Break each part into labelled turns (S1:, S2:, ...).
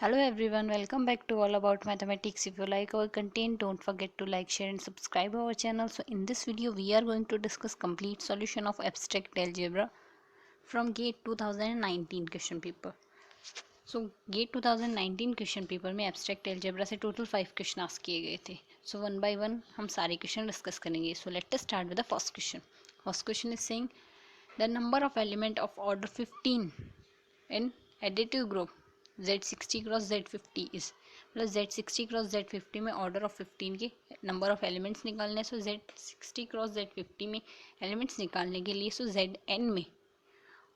S1: Hello everyone, welcome back to All About Mathematics. If you like our content, don't forget to like, share and subscribe our channel. So in this video, we are going to discuss complete solution of abstract algebra from GATE 2019 question paper. So GATE 2019 question paper में abstract algebra से total 5 question ask किए गए थे. So one by one हम सारे question discuss करेंगे. So let us start with the first question. First question is saying the number of element of order 15 in additive group Z60 cross Z50 is मतलब Z60 cross Z50 में order of 15 के number of elements निकालने. सो Z60 cross Z50 में elements निकालने के लिए सो Zn में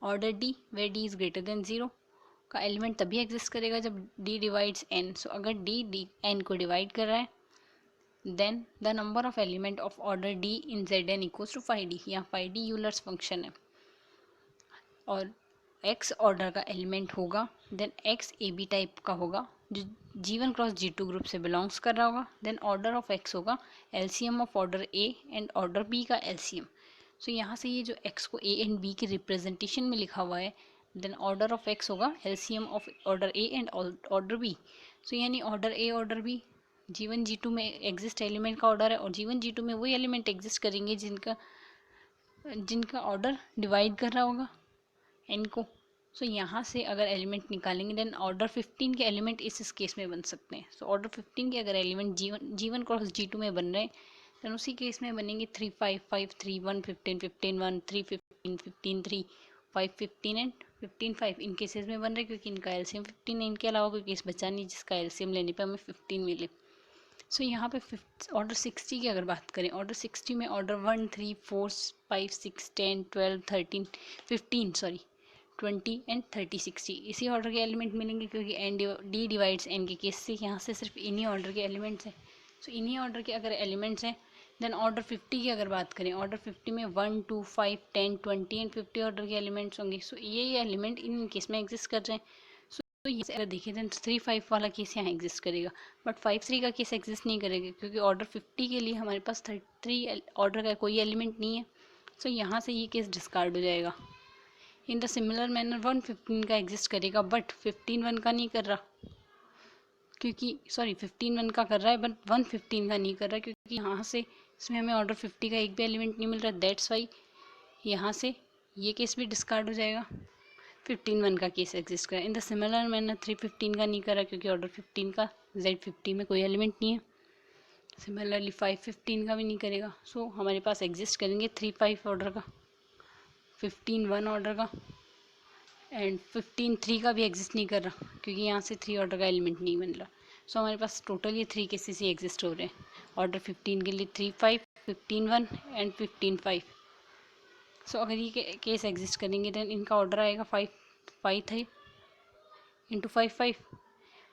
S1: order D way D is greater than 0 का एलिमेंट तभी एग्जिस्ट करेगा जब D डिवाइड्स N. सो अगर D N को डिवाइड कर रहा है then the number of element of order D in Zn equals to 5D. यहाँ 5D यूलर्स फंक्शन है और एक्स ऑर्डर का एलिमेंट होगा then X A B type का होगा जो G1 क्रॉस G2 ग्रुप से बिलोंग्स कर रहा होगा. देन ऑर्डर ऑफ एक्स होगा LCM of order A and order B का एलसीएम. सो यहाँ से ये जो एक्स को ए एंड बी के रिप्रेजेंटेशन में लिखा हुआ है देन ऑर्डर ऑफ एक्स होगा LCM of order A and order B. So यानी ऑर्डर ए ऑर्डर बी G1 G2 में एग्जिस्ट एलिमेंट का ऑर्डर है और G1 G2 में वही एलिमेंट एग्जिस्ट करेंगे जिनका ऑर्डर डिवाइड कर रहा होगा एन को. सो यहाँ से अगर एलिमेंट निकालेंगे देन ऑर्डर 15 के एलिमेंट इस केस में बन सकते हैं. सो ऑर्डर 15 के अगर एलिमेंट G1 क्रॉस G2 में बन रहे हैं देन उसी केस में बनेंगे 3 5 5 3 1 15 15 1 3 15 15 3 5 15 एंड 15 5 इन केसेस में बन रहे हैं क्योंकि इनका एलसीएम 15 है. इनके अलावा कोई केस बचा नहीं जिसका एलसीएम लेने पे हमें 15 मिले. सो यहाँ पे ऑर्डर 60 की अगर बात करें ऑर्डर 60 में ऑर्डर 1 3 4 5 6 10 12 13 15 सॉरी 20 एंड 30 60 इसी ऑर्डर के एलिमेंट मिलेंगे क्योंकि एन डी डिवाइड्स एन के केस से यहाँ से सिर्फ इन्हीं ऑर्डर के एलिमेंट्स हैं. सो इन्हीं ऑर्डर के अगर एलिमेंट्स हैं देन ऑर्डर 50 की अगर बात करें ऑर्डर 50 में 1 2 5 10 20 एंड 50 ऑर्डर के एलिमेंट्स होंगे. सो ये एलिमेंट इन केस में एग्जिस्ट कर रहे हैं. तो ये अगर देखें देन 3 5 वाला केस यहाँ एग्जिस्ट करेगा बट 5 3 का केस एग्जिस्ट नहीं करेगा क्योंकि ऑर्डर 50 के लिए हमारे पास 3 ऑर्डर का कोई एलिमेंट नहीं है. सो यहाँ से ये केस डिस्कार्ड हो जाएगा. इन द सिमिलर मैनर 115 का एग्जिस्ट करेगा बट 15 1 का नहीं कर रहा क्योंकि 15 1 का कर रहा है बट 115 का नहीं कर रहा क्योंकि यहाँ से इसमें हमें ऑर्डर 50 का एक भी एलिमेंट नहीं मिल रहा. दैट्स वाई यहाँ से ये केस भी डिस्कार्ड हो जाएगा. 15 1 का केस एग्जिस्ट करा. इन द सिमिलर मैनर 315 का नहीं करा क्योंकि ऑर्डर 15 का Z50 में कोई एलिमेंट नहीं है. सिमिलरली 515 का भी नहीं करेगा. सो हमारे पास एग्जिस्ट करेंगे 3 5 ऑर्डर का 15 1 ऑर्डर का एंड 15 3 का भी एग्जिस्ट नहीं कर रहा क्योंकि यहाँ से 3 ऑर्डर का एलिमेंट नहीं बन रहा. सो हमारे पास टोटल ये 3 केसेस ही एग्जिस्ट हो रहे हैं. ऑर्डर 15 के लिए 3 5 15 1 एंड 15 5. सो अगर ये केस एग्जिस्ट करेंगे देन इनका ऑर्डर आएगा 5 5 3 इंटू 5 5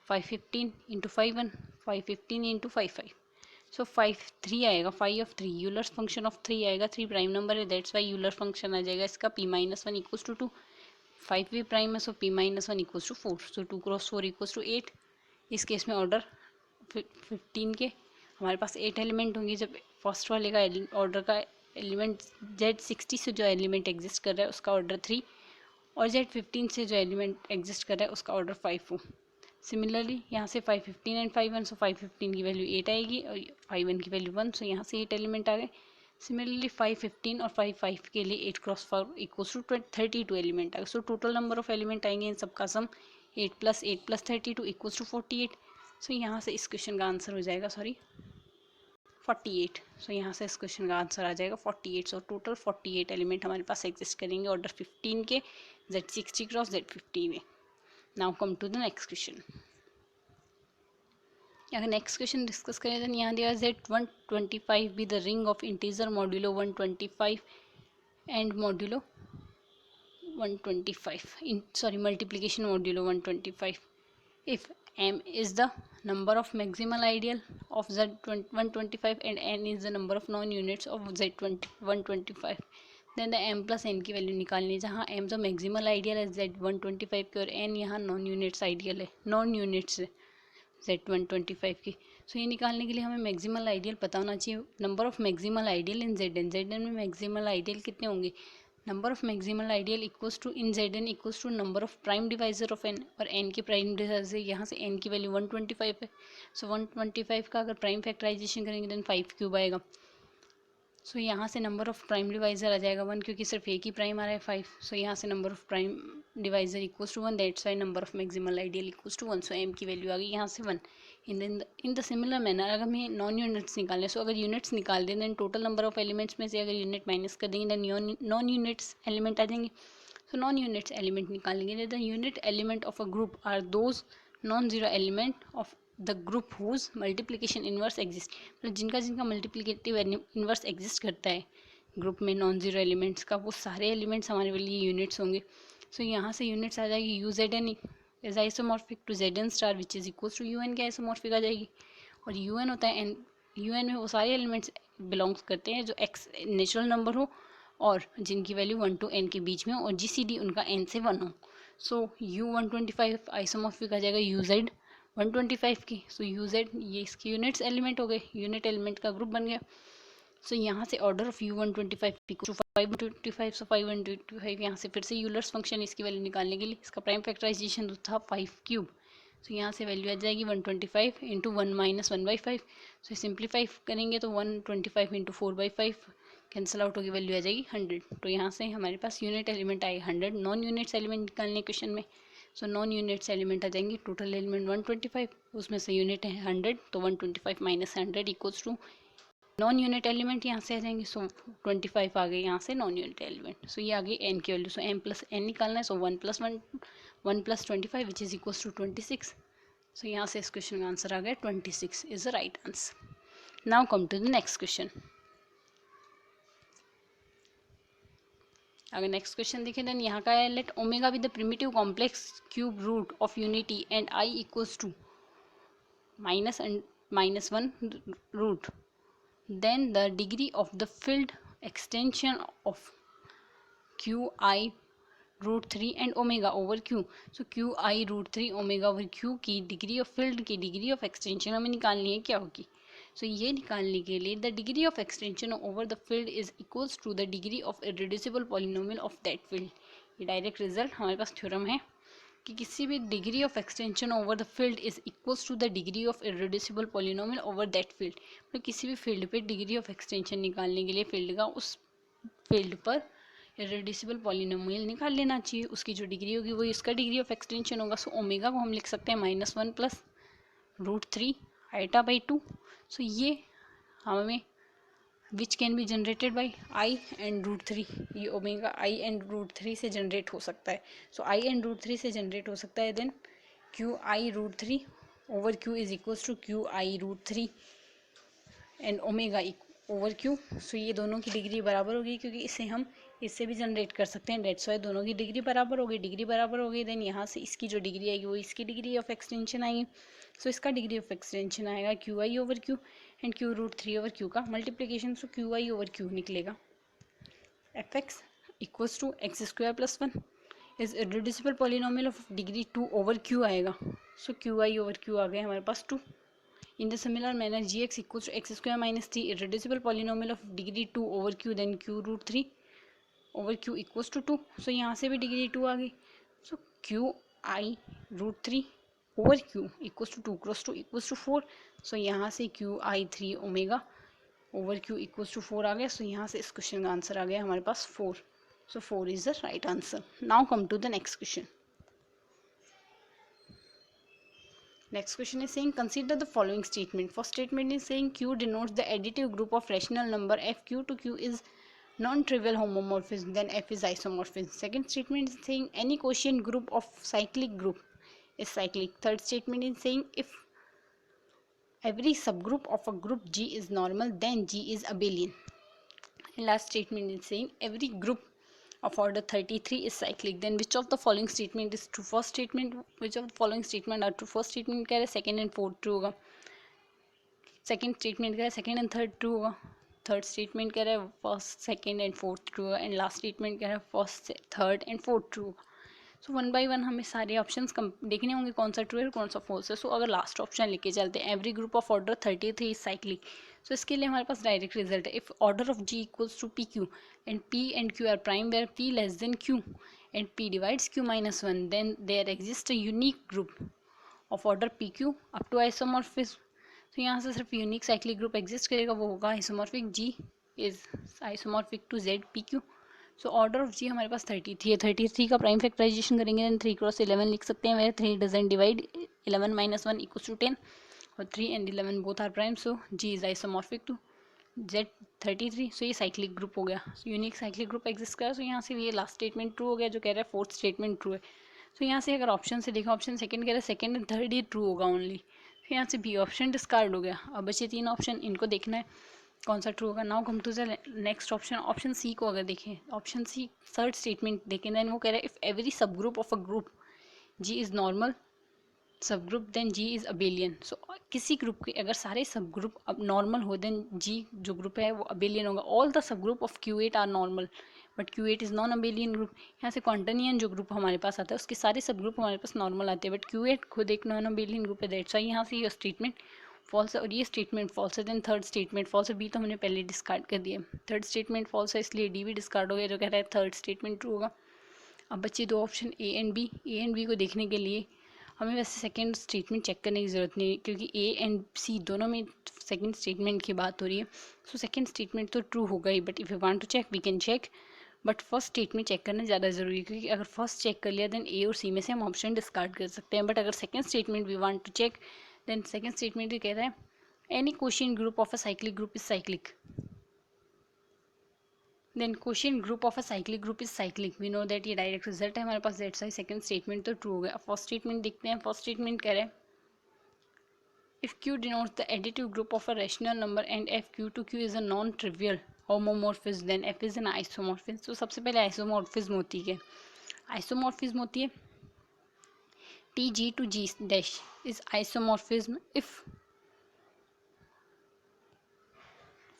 S1: 5 15 इंटू 5 1 5 15 इंटू 5 5. सो 5 3 आएगा 5 ऑफ 3 यूलर्स फंक्शन ऑफ 3 आएगा. 3 प्राइम नंबर है दैट्स वाई यूलर फंक्शन आ जाएगा इसका p माइनस 1 इक्वल्स टू 2. 5 भी प्राइम है so p minus 1 equals to 4. So 2 cross 4 equals to 8. इस केस में ऑर्डर 15 के हमारे पास 8 एलिमेंट होंगे जब फर्स्ट वाले का ऑर्डर का एलिमेंट Z60 से जो एलिमेंट एग्जिस्ट कर रहा है उसका ऑर्डर 3 और Z15 से जो एलिमेंट एग्जिस्ट कर रहा है उसका ऑर्डर 5 हो. सिमिलरली यहाँ से 5 15 एंड 5 1 सो 5 15 की वैल्यू 8 आएगी और 5 1 की वैल्यू 1. सो यहाँ से 8 एलिमेंट आ गए. सिमिलरली 5 15 और 5 5 के लिए 8 क्रॉस 4 इक्वल्स टू 32 एलिमेंट आ गए. So total number of element आएंगे इन सबका सम 8 + 32 इक्वल्स टू 48. सो यहाँ से इस क्वेश्चन का आंसर हो जाएगा 48. सो यहाँ से इस क्वेश्चन का आंसर आ जाएगा 48. सो टोटल 48 एलिमेंट हमारे पास एग्जिस्ट करेंगे ऑर्डर 15 के Z60 क्रॉस Z50 में. Now come to the next question. अगर नेक्स्ट क्वेश्चन डिस्कस करें तो यहाँ दिया Z125 be the ring of integer modulo 125 and modulo 125 multiplication modulo 125 if m is the number of maximal ideal of Z125 and n is the number of non units of Z125 then the m plus n की value निकालनी है जहाँ m तो maximal ideal है Z125 की और n यहाँ non units ideal है नॉन यूनिट्स है Z125 की. सो ये निकालने के लिए हमें मैक्सिमल आइडियल पता होना चाहिए. Number of maximal ideal in Zn में मैक्सिमल आइडियल कितने होंगे number of maximal ideal equals to in Z N equals to number of prime divisor of N, और एन के प्राइम डिवाइजर यहाँ से एन की वैल्यू 125 है, सो 125 का अगर प्राइम फैक्टराइजेशन करेंगे देन 5³ आएगा। सो यहाँ से नंबर ऑफ प्राइम डिवाइजर आ जाएगा 1, क्योंकि सिर्फ एक ही प्राइम आ रहा है 5। सो यहाँ से number of prime divisor equals to 1, that's why number of maximal ideal equals to 1। So M की वैल्यू आ गई यहाँ से 1। इन द सिमिलर मैनर अगर हमें नॉन यूनिट्स निकालने, सो अगर यूनिट्स निकाल दें then total number of elements में से अगर यूनिट माइनस कर देंगे देन नॉन यूनिट्स एलिमेंट आ जाएंगे। सो नॉन यूनिट्स एलिमेंट निकालेंगे, the unit element of a group are those non zero element of the group whose multiplication inverse exist, मतलब जिनका जिनका मल्टीप्लिकेटिव इनवर्स एग्जिस्ट करता है ग्रुप में नॉन जीरो एलिमेंट्स का, वो सारे एलिमेंट्स हमारे लिए यूनिट्स होंगे। सो यहाँ से यूनिट्स आ जाएगी U Z N is isomorphic to Z N star which is equals to U N के आइसोमॉर्फिक आ जाएगी। और यू एन होता है एन, यू एन में वो सारे एलिमेंट्स बिलोंग्स करते हैं जो एक्स नेचुरल नंबर हो और जिनकी वैल्यू 1 to n के बीच में हो और जीसीडी उनका n से 1 हो। सो यू 125 आइसोमॉर्फिक आ जाएगा यू जेड 125 की। सो यू जेड ये इसके यूनिट्स एलिमेंट हो गए, यूनिट एलिमेंट का ग्रुप बन गया। सो यहाँ से ऑर्डर ऑफ यू 125 टू 525, सो 525 यहाँ से फिर से यूलर्स फंक्शन इसकी वैल्यू निकालने के लिए, इसका प्राइम फैक्टराइजेशन था 5³। सो यहाँ से वैल्यू आ जाएगी 125 इंटू 1 माइनस 1/5। सो सिंप्लीफाई करेंगे तो 125 इंटू 4/5 कैंसिल आउट होगी, वैल्यू आ जाएगी 100। तो यहाँ से हमारे पास यूनिट एलिमेंट आए 100, नॉन यूनिट्स एलिमेंट निकालने क्वेश्चन में। सो नॉन यूनिट्स एलिमेंट आ जाएंगे, टोटल एलिमेंट 125, उसमें से यूनिट है 100, तो 125 minus 100 equals to non unit element यहाँ से आ जाएंगे। सो 25 आ गए यहाँ से नॉन यूनिट एलिमेंट। सो ये आ गई एन की value. So M plus N निकालना है, so 1 + 1 1 + 25 which is equals to 26। सो यहाँ से इस क्वेश्चन का आंसर आ गया 26 is the right answer. Now come to the next question. अगर नेक्स्ट क्वेश्चन देखें देन यहाँ का है, let omega with the primitive complex cube root of unity and I equals to -1 root, then the degree of the field extension of qi root 3 and omega over Q. So Q I root 3 omega over Q की degree of field की degree of extension हमें निकालनी है, क्या होगी। सो ये निकालने के लिए the degree of extension over the field is equals to the degree of irreducible polynomial of that field. ये डायरेक्ट रिजल्ट हमारे पास थ्योरम है कि किसी भी degree of extension over the field is equals to the degree of irreducible polynomial over that field. मतलब किसी भी फील्ड पे डिग्री ऑफ एक्सटेंशन निकालने के लिए फील्ड का उस फील्ड पर इररेड्यूसिबल पॉलिनोमियल निकाल लेना चाहिए, उसकी जो डिग्री होगी वही इसका डिग्री ऑफ एक्सटेंशन होगा। सो ओमेगा को हम लिख सकते हैं -1 + √3 i/2। सो ये हमें which can be generated by I and √3, ये ओमेगा आई एंड √3 से जनरेट हो सकता है। सो आई एंड √3 से जनरेट हो सकता है, then Q I √3 over Q is equals to Q I √3 and omega over Q. So ये दोनों की डिग्री बराबर होगी, क्योंकि इसे हम इससे भी जनरेट कर सकते हैं, डेट्स वाई दोनों की डिग्री बराबर होगी। डिग्री बराबर होगी देन यहाँ से इसकी जो डिग्री आएगी वो इसकी डिग्री ऑफ एक्सटेंशन आएगी। सो इसका डिग्री ऑफ एक्सटेंशन आएगा Q I over Q and Q √3 over Q का multiplication. So Q I over Q निकलेगा F X equals to x² + 1 is irreducible polynomial of degree 2 over Q आएगा। So Q I over Q आ गया हमारे पास 2। In the similar manner, gx equals to x² - 3 irreducible polynomial of degree 2 over q, then q √3 over q equals to 2. So यहाँ से भी degree 2 आ गई। So q i √3 over q equals to 2 × 2 equals to 4. So यहाँ से q i 3 omega over q equals to 4 आ गया। So यहाँ से इस क्वेश्चन का आंसर आ गया हमारे पास 4. So 4 is the right answer. Now come to the next question. Next question is saying consider the following statement. First statement is saying Q denotes the additive group of rational number f. Q to Q is non-trivial homomorphism, then f is isomorphism. Second statement is saying any quotient group of cyclic group is cyclic. Third statement is saying if every subgroup of a group G is normal, then G is abelian. And last statement is saying every group of order 33 is cyclic, then which of the following statement is true. First statement, which of the following statement are true. First statement कह रहा है second and fourth true होगा, second statement कह रहा है second and third true होगा, third statement कह रहा है first second and fourth true होगा, and last statement कह रहा है first third and fourth true होगा. सो वन बाय वन हमें सारे ऑप्शंस देखने होंगे कौन सा ट्रू है कौन सा फॉल्स है। सो अगर लास्ट ऑप्शन लेके चलते हैं, every group of order 33 is cyclic. So इसके लिए हमारे पास डायरेक्ट रिजल्ट है, if order of G equals to P Q and P and Q are prime where P less than Q and p divides q minus 1, then there exists a unique group of order pq up to isomorphism। तो यहाँ से सिर्फ unique cyclic group exist करेगा, वो होगा isomorphic g is isomorphic to z pq। सो order of g हमारे पास 33 है, 33 का प्राइम फैक्टराइजेशन करेंगे देन 3 क्रॉस 11 लिख सकते हैं, where 3 doesn't divide 11 minus 1 equals to 10 और 3 and 11 both are prime, so g is isomorphic to Z33। सो ये साइक्लिक ग्रुप हो गया, यूनिक साइक्लिक ग्रुप एग्जिस्ट करा। सो यहाँ से ये लास्ट स्टेटमेंट ट्रू हो गया जो कह रहा है फोर्थ स्टेटमेंट ट्रू है। सो यहाँ से अगर ऑप्शन से देखा, ऑप्शन सेकंड कह रहा है सेकंड एंड थर्ड ये ट्रू होगा ओनली। फिर यहाँ से बी ऑप्शन डिस्कार्ड हो गया। अब बचे 3 ऑप्शन, इनको देखना है कौन सा ट्रू होगा। Now come to the next option, option C को अगर देखें, ऑप्शन सी थर्ड स्टेटमेंट देखें, देन वो कह रहा है इफ एवरी सब group of a group G is normal subgroup then G is abelian. So किसी ग्रुप के अगर सारे सब ग्रुप अब नॉर्मल हो देन जी जो ग्रुप है वो अबेलियन होगा। All the sub group of Q8 are normal but Q8 is non abelian group. यहाँ से क्वांटनियन जो ग्रुप हमारे पास आता है उसके सारे सब ग्रुप हमारे पास नॉर्मल आते हैं, बट Q8 खुद एक नॉन अबेलियन ग्रुप है, दैट्स व्हाई यहाँ से ये स्टेटमेंट फॉल्स है और ये स्टेटमेंट फॉल्स है। देन थर्ड स्टेटमेंट फॉल्स है, बी तो हमने पहले डिस्कार्ड कर दिया, थर्ड स्टेटमेंट फॉल्स है इसलिए डी भी डिस्कार्ड हो गया जो कह रहा है थर्ड स्टेटमेंट ट्रू होगा। अब बच्चे 2 ऑप्शन ए एंड बी को देखने के लिए हमें वैसे सेकंड स्टेटमेंट चेक करने की ज़रूरत नहीं है क्योंकि ए एंड सी दोनों में सेकंड स्टेटमेंट की बात हो रही है। सो सेकंड स्टेटमेंट तो ट्रू होगा ही, but if you want to check we can check, but first statement check करना ज़्यादा ज़रूरी है क्योंकि अगर फर्स्ट चेक कर लिया देन ए और सी में से हम ऑप्शन डिस्कार्ड कर सकते हैं। बट अगर second statement we want to check then second statement ये कहता है any quotient group of a cyclic group is cyclic, then quotient group of a cyclic group is cyclic. We know that ये direct result है हमारे पास, that's why second statement तो true हो गया। फर्स्ट स्टेटमेंट देखते हैं, फर्स्ट स्टेटमेंट कह रहे हैं if q denotes the additive group of a rational number and f q to q is a non-trivial homomorphism then f is an isomorphism। तो सबसे पहले आइसोमॉर्फिज्म होती है, आइसोमॉर्फिज्म होती है t g to g dash is isomorphism if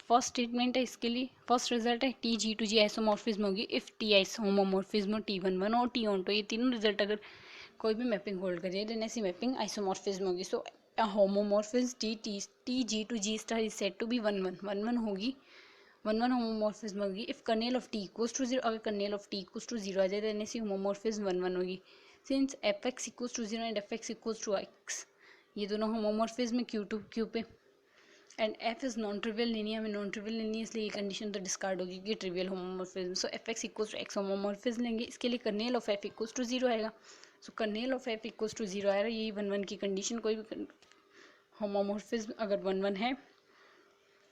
S1: first statement है इसके लिए, फर्स्ट रिजल्ट है T G to G isomorphism होगी if T is homomorphism T one one और टी ऑन टू, ये तीनों रिजल्ट अगर कोई भी मैपिंग होल्ड करिए देन ऐसी मैपिंग आइसोमॉर्फिज्म होगी। So homomorphism T G to G star is said to be one one होगी, वन वन होमोमॉर्फिज्म होगी if kernel of T equals to zero. अगर kernel of T equals to zero आ जाए then ऐसी homomorphism one one होगी। Since F X equals to zero and F X equals to X, ये दोनों homomorphism Q to Q पे, and F is non trivial लेनी है, हमें नॉन ट्रिवियल लेनी है इसलिए ये कंडीशन तो डिस्कार्ड होगी कि trivial homomorphism. So F X equals to X homomorphism लेंगे, इसके लिए kernel of F equals to zero आएगा। So kernel of F equals to zero आएगा, यही वन वन की कंडीशन। कोई भी होमोमॉर्फिज्म अगर वन वन है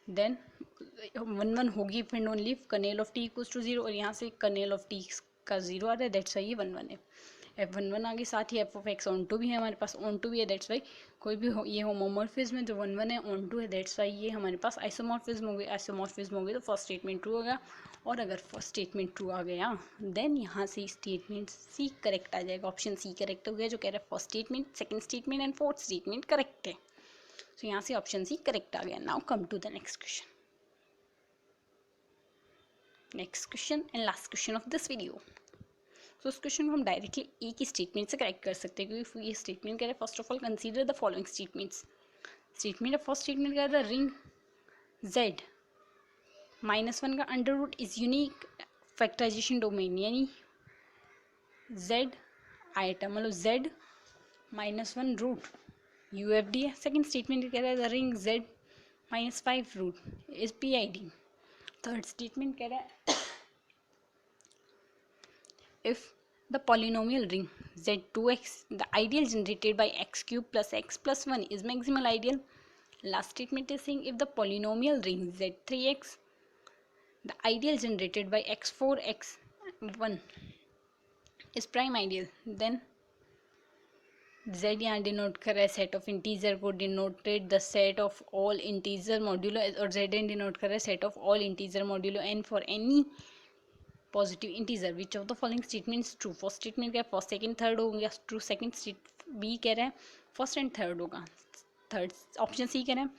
S1: देन वन वन होगी if and only kernel of T equals to zero, और यहाँ से कर्नेल ऑफ टी का जीरो आ रहा है दैट्स वाई ये वन वन है। एफ वन वन आगे साथ ही F of X onto भी है हमारे पास, ऑन टू भी है दैट्स वाई कोई भी ये होमोमॉर्फिज्म है जो वन वन है ऑन टू है दैट्स वाई ये हमारे पास आइसोमॉर्फिज्म हो गई। आइसोमॉर्फिज्म हो गई तो फर्स्ट स्टेटमेंट ट्रू हो गया, और अगर फर्स्ट स्टेटमेंट ट्रू आ गया देन यहाँ से स्टेटमेंट सी करेक्ट आ जाएगा, ऑप्शन सी करेक्ट हो गया जो कह रहा है first statement second statement and fourth statement correct है। तो यहाँ से ऑप्शन सी करेक्ट आ गया। Now come to the next question, next question and last question of this video. तो उस क्वेश्चन को हम डायरेक्टली ए की स्टेटमेंट से करेक्ट कर सकते हैं क्योंकि ये स्टेटमेंट कह रहा है first of all consider the following statements. Statement first statement कह रहा है रिंग जेड माइनस वन का under root is unique factorization domain, यानी जेड आइटम मतलब Z minus one root U F D है। सेकेंड स्टेटमेंट कह रहा है the ring Z minus five root is P I D. Third statement कह रहा है if the polynomial ring z2x the ideal generated by x cube plus x plus 1 is maximal ideal. Last statement is saying if the polynomial ring z3x the ideal generated by x4 x1 is prime ideal, then z यहाँ denote कर रहा है set of integer को, denoted the set of all integer modulo, और z N denote कर रहा है set of all integer modulo n for any positive integer which of the following statements true. First statement क्या first second third हो गया true, second B कह रहा है फर्स्ट एंड थर्ड होगा, थर्ड ऑप्शन सी कह रहा है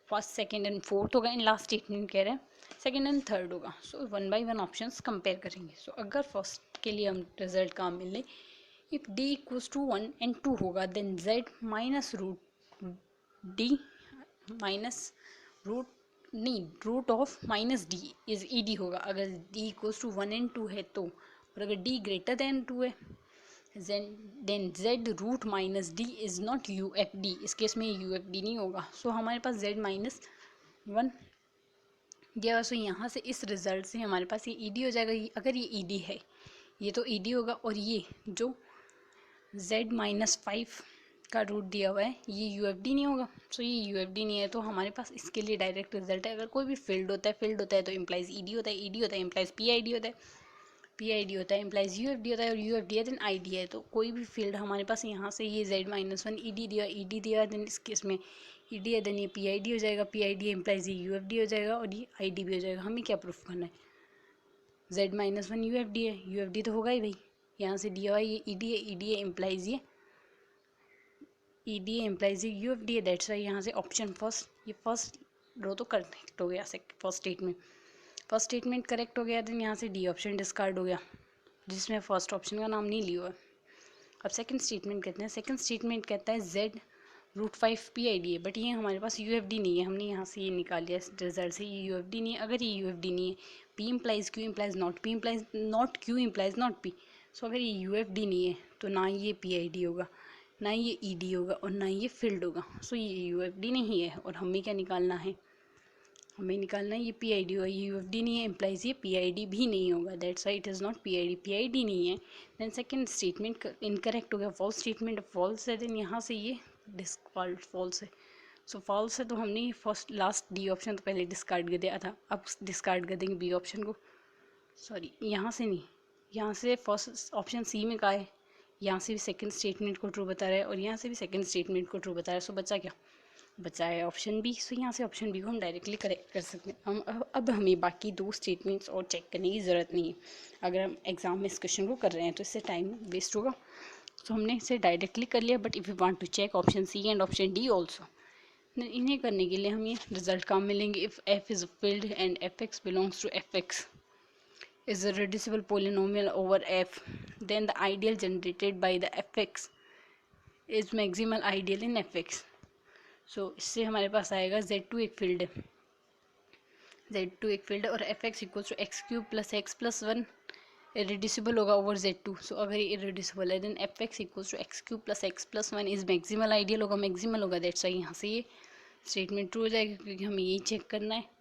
S1: फर्स्ट सेकंड एंड फोर्थ होगा, एंड लास्ट स्टेटमेंट कह रहा है सेकंड एंड थर्ड होगा। So one by one options compare करेंगे। सो अगर फर्स्ट के लिए हम रिजल्ट कहाँ मिले if d equals to 1 and 2 होगा then z minus root d minus root नहीं root of minus D is E D होगा। अगर d इक्वल्स टू 1 एंड 2 है तो, और अगर d ग्रेटर देन 2 है then z root minus D is not U F D. इस case में यू एफ डी नहीं होगा। सो हमारे पास z माइनस 1 दिया। सो यहाँ से इस रिजल्ट से हमारे पास ये ई डी हो जाएगा। अगर ये ई डी है ये तो ई डी होगा, और ये जो z माइनस 5 का रूट दिया हुआ है ये यू एफ डी नहीं होगा। सो ये यू एफ डी नहीं है, तो हमारे पास इसके लिए डायरेक्ट रिजल्ट है। अगर कोई भी फील्ड होता है तो इम्प्लाइज ई डी होता है, ई डी होता है इम्प्लाइज पी आई डी होता है, पी आई डी होता है इम्प्लाइज यू एफ डी होता है, और यू एफ डी है देन आई डी है। तो कोई भी फील्ड हमारे पास यहाँ से ये z माइनस 1 ई डी दिया देन इस केस में ई डी है, देन ये पी आई डी हो जाएगा, पी आई डी इम्प्लाइज ये यू एफ डी हो जाएगा, और ये आई डी भी हो जाएगा। हमें क्या प्रूफ करना है, z minus 1 you F D है, यू एफ डी तो होगा ही भाई। यहाँ से दिया हुआ ये ई डी है, ई डी है इम्प्लाइज ये E D implies you F D है। दैट्स वाई यहाँ से ऑप्शन फर्स्ट, ये फर्स्ट रो तो करेक्ट हो गया। फर्स्ट स्टेटमेंट करेक्ट हो गया, देन यहाँ से डी ऑप्शन डिस्कार्ड हो गया जिसमें फर्स्ट ऑप्शन का नाम नहीं लिया हुआ। अब सेकंड स्टेटमेंट कहते हैं, सेकंड स्टेटमेंट कहता है z root 5 P I D है, बट ये हमारे पास यू एफ डी नहीं है। हमने यहाँ से ये निकाल लिया रिजल्ट से, ये यू एफ डी नहीं है। अगर ये यू एफ डी नहीं है, p implies Q implies not, p implies not Q implies not p। सो अगर ये यू एफ डी नहीं है तो ना ये पी आई डी होगा, ना ये ई डी होगा, और ना ये फील्ड होगा। सो ये यू एफ डी नहीं है, और हमें क्या निकालना है, हमें निकालना है ये पी आई डी होगा। ये यू एफ डी नहीं है इम्प्लाइज ये पी आई डी भी नहीं होगा। That's why it is not P I D नहीं है। देन सेकंड स्टेटमेंट इनकरेक्ट हो गया, फॉल्स स्टेटमेंट फॉल्स है, देन यहाँ से ये डिस्क्वाल्ड फॉल्स है। सो फॉल्स है तो हमने फर्स्ट लास्ट डी ऑप्शन तो पहले डिस्कार्ड कर दिया था, अब डिस्कार्ड कर देंगे बी ऑप्शन को। सॉरी यहाँ से नहीं, यहाँ से फर्स्ट ऑप्शन सी में का है, यहाँ से भी सेकंड स्टेटमेंट को ट्रू बता रहा है, और यहाँ से भी सेकंड स्टेटमेंट को ट्रू बता रहा है। सो बचा क्या, बचा है ऑप्शन बी। सो यहाँ से ऑप्शन बी को हम डायरेक्टली करेक्ट कर सकते हैं। हम अब हमें बाकी दो स्टेटमेंट्स और चेक करने की ज़रूरत नहीं है। अगर हम एग्जाम में इस क्वेश्चन को कर रहे हैं तो इससे टाइम वेस्ट होगा, तो हमने इसे डायरेक्टली कर लिया। But if you want to check option C and option D also, इन्हें करने के लिए हम ये रिजल्ट काम मिलेंगे। If F is a field and F X belongs to F X is a reducible polynomial over f, then the ideal generated by the fx is maximal ideal in fx. So इससे हमारे पास आएगा z2 एक field है, z2 एक field है, और fx equals to X cube plus X plus 1 irreducible होगा over z2। So अगर ये इरेड्यूसिबल है then fx equals to X cube plus X plus 1 is maximal ideal होगा, मैक्सिमल होगा। दैट्स वाई यहाँ से ये स्टेटमेंट ट्रू हो जाएगा, क्योंकि हमें यही चेक करना है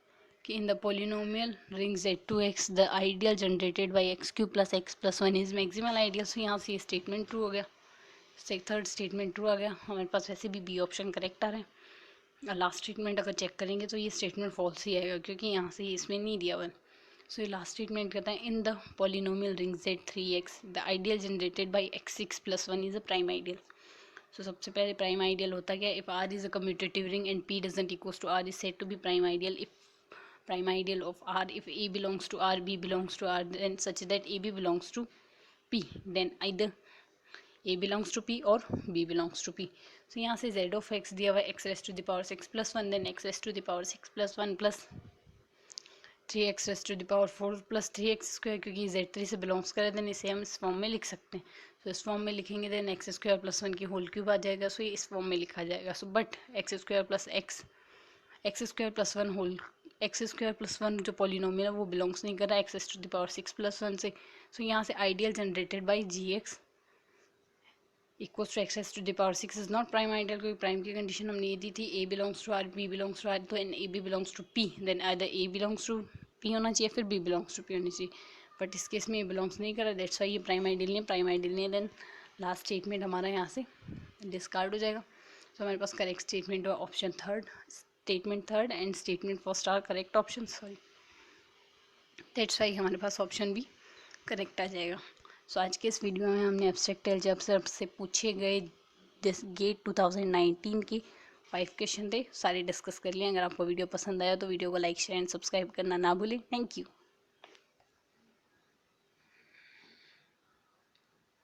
S1: कि in the polynomial ring z2x the ideal generated by x cube plus x plus 1 is maximal ideal। सो यहाँ से ये स्टेटमेंट ट्रू हो गया, थर्ड स्टेटमेंट ट्रू आ गया। हमारे पास वैसे भी बी ऑप्शन करेक्ट आ रहा है। और लास्ट स्टेटमेंट अगर चेक करेंगे तो ये स्टेटमेंट फॉल्स ही आएगा, क्योंकि यहाँ से इसमें नहीं दिया हुआ। सो ये लास्ट स्टेटमेंट कहता है in the polynomial ring z3x the ideal generated by x6 plus 1 is a prime ideal. So सबसे पहले प्राइम आइडियल होता क्या है, if r is a commutative ring and p doesn't equals to r is said to be prime ideal. If prime ideal of R, if A belongs to R, B belongs to R, then such that AB belongs to P, then either A belongs to P or B belongs to P. So यहाँ से z of x दिया हुआ है x raised to the power 6 plus 1, then x raised to the power 6 plus 1 plus 3x raised to the power 4 plus 3x square, क्योंकि z3 से belongs करे then इसे हम इस फॉर्म में लिख सकते हैं। तो इस फॉर्म में लिखेंगे देन एक्स स्क्वायर प्लस 1 की होल क्यूब आ जाएगा। सो ये इस फॉर्म में लिखा जाएगा। So but X square plus 1 whole X square plus 1 जो पॉलिनोमियल है वो बिलोंग्स नहीं कर रहा है x to the power 6 plus 1 से। सो यहाँ से ideal generated by g x equals to x to the power 6 is not prime ideal, क्योंकि प्राइम की कंडीशन हमने ये दी थी a belongs to R, b belongs to R, तो and a b belongs to P, then either a belongs to P होना चाहिए फिर बी बिलोंग्स टू पी होनी चाहिए। बट इस केस में ये बिलोंग्स नहीं कर रहा, दैट्स वाई ये प्राइम आइडियल नहीं है। देन लास्ट स्टेटमेंट हमारा यहाँ से डिस्कार्ड हो जाएगा। तो हमारे पास करेक्ट स्टेटमेंट हुआ option third, statement third and statement first are correct option. Sorry, that's why हमारे पास ऑप्शन भी करेक्ट आ जाएगा। सो आज के इस वीडियो में हमने एब्स्ट्रैक्ट अलजेब्रा से पूछे गए गेट 2019 के 5 क्वेश्चन थे, सारे डिस्कस कर लिए। अगर आपको वीडियो पसंद आया तो वीडियो को लाइक शेयर एंड सब्सक्राइब करना ना भूलें। Thank you.